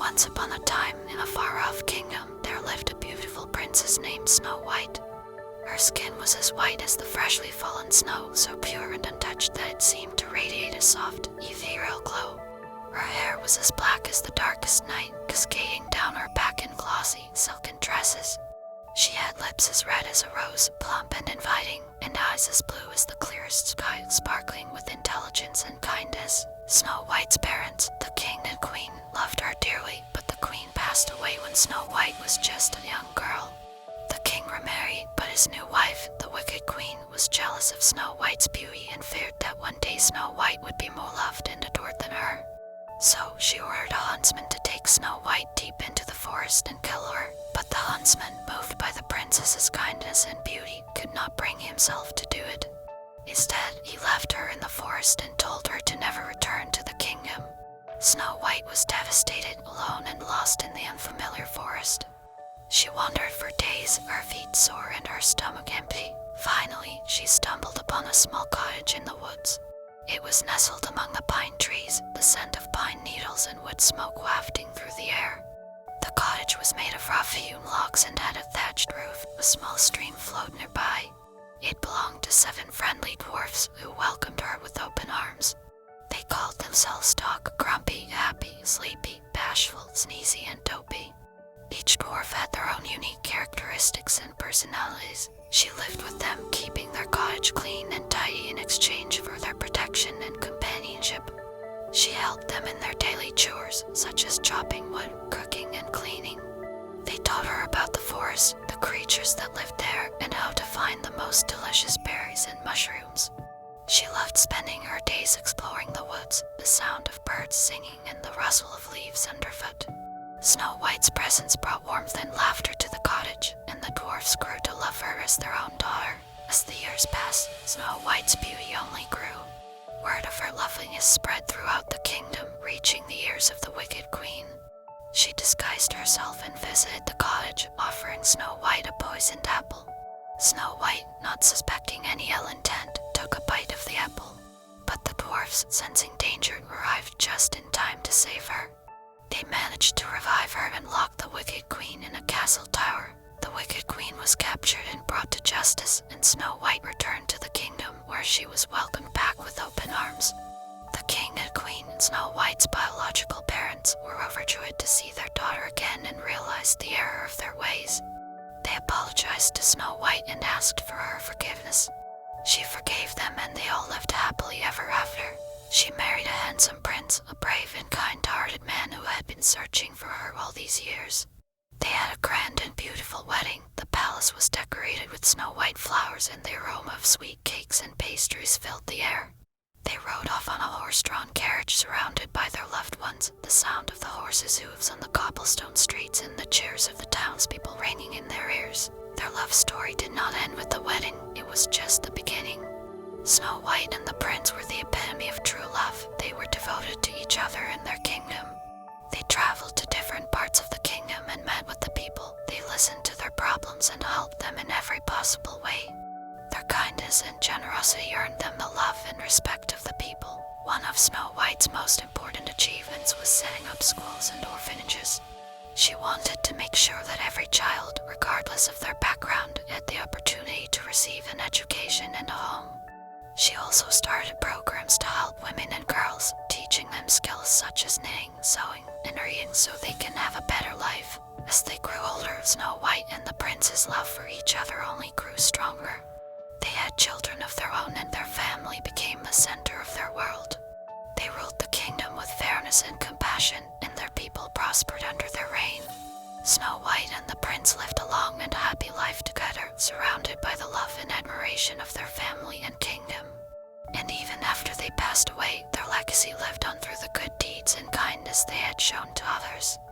Once upon a time, in a far-off kingdom, there lived a beautiful princess named Snow White. Her skin was as white as the freshly fallen snow, so pure and untouched that it seemed to radiate a soft, ethereal glow. Her hair was as black as the darkest night, cascading down her back in glossy, silken tresses. She had lips as red as a rose, plump and inviting, and eyes as blue as the clearest sky, sparkling with intelligence and kindness. Snow White's parents, the king and queen, loved her dearly, but the queen passed away when Snow White was just a young girl. The king remarried, but his new wife, the wicked queen, was jealous of Snow White's beauty and feared that one day Snow White would be more loved and adored than her. So she ordered a huntsman to take Snow White deep into the forest and kill her, but the huntsman, moved by the princess's kindness and beauty, could not bring himself to do it. Instead, he left her in the forest and told her to never return to the kingdom. Snow White was devastated, alone and lost in the unfamiliar forest. She wandered for days, her feet sore and her stomach empty. Finally, she stumbled upon a small cottage in the woods. It was nestled among the pine trees, the scent of pine needles and wood smoke wafting through the air. The cottage was made of rough-hewn logs and had a thatched roof. A small stream flowed nearby. It belonged to 7 friendly dwarfs who welcomed her with open arms. They called themselves Doc, Grumpy, Happy, Sleepy, Bashful, Sneezy, and Dopey. Each dwarf had their own unique characteristics and personalities. She lived with them, keeping their cottage clean and tidy in exchange for their protection and companionship. She helped them in their daily chores, such as chopping wood, cooking, and cleaning. They taught her about the forest, the creatures that lived there, and how to find the most delicious berries and mushrooms. She loved spending her days exploring the woods, the sound of birds singing and the rustle of leaves underfoot. Snow White's presence brought warmth and laughter to the cottage, and the dwarfs grew to love her as their own daughter. As the years passed, Snow White's beauty only grew. Word of her loveliness spread throughout the kingdom, reaching the ears of the wicked queen. She disguised herself and visited the cottage, offering Snow White a poisoned apple. Snow White, not suspecting any ill intent, took a bite of the apple. But the dwarfs, sensing danger, arrived just in time to save her. They managed to revive her and lock the wicked queen in a castle tower. The wicked queen was captured and brought to justice, and Snow White returned to the kingdom, where she was welcomed back with open arms. The king and queen, Snow White's biological parents, were overjoyed to see their daughter again and realized the error of their ways. They apologized to Snow White and asked for her forgiveness. She forgave them and they all lived happily ever after. She married a handsome prince, a brave and kind-hearted man who had been searching for her all these years. They had a grand and beautiful wedding. The palace was decorated with snow-white flowers and the aroma of sweet cakes and pastries filled the air. They rode off on a horse-drawn carriage surrounded by their loved ones, the sound of the horses' hooves on the cobblestone streets and the cheers of the townspeople ringing in their ears. Their love story did not end with the wedding, it was just the beginning. Snow White and the prince were the epitome of true love. They were devoted to each other and their kingdom. They traveled to different parts of the kingdom and met with the people. They listened to their problems and helped them in every possible way. Their kindness and generosity earned them the love and respect of the people. One of Snow White's most important achievements was setting up schools and orphanages. She wanted to make sure that every child, regardless of their background, had the opportunity to receive an education and a home. She also started programs to help women and girls, teaching them skills such as knitting, sewing, and reading so they can have a better life. As they grew older, Snow White and the prince's love for each other only grew stronger. They had children of their own and their family became the center of their world. They ruled the kingdom with fairness and compassion, and their people prospered under their reign. Snow White and the prince lived a long and happy life together, surrounded by the love and admiration of their family and kingdom. And even after they passed away, their legacy lived on through the good deeds and kindness they had shown to others.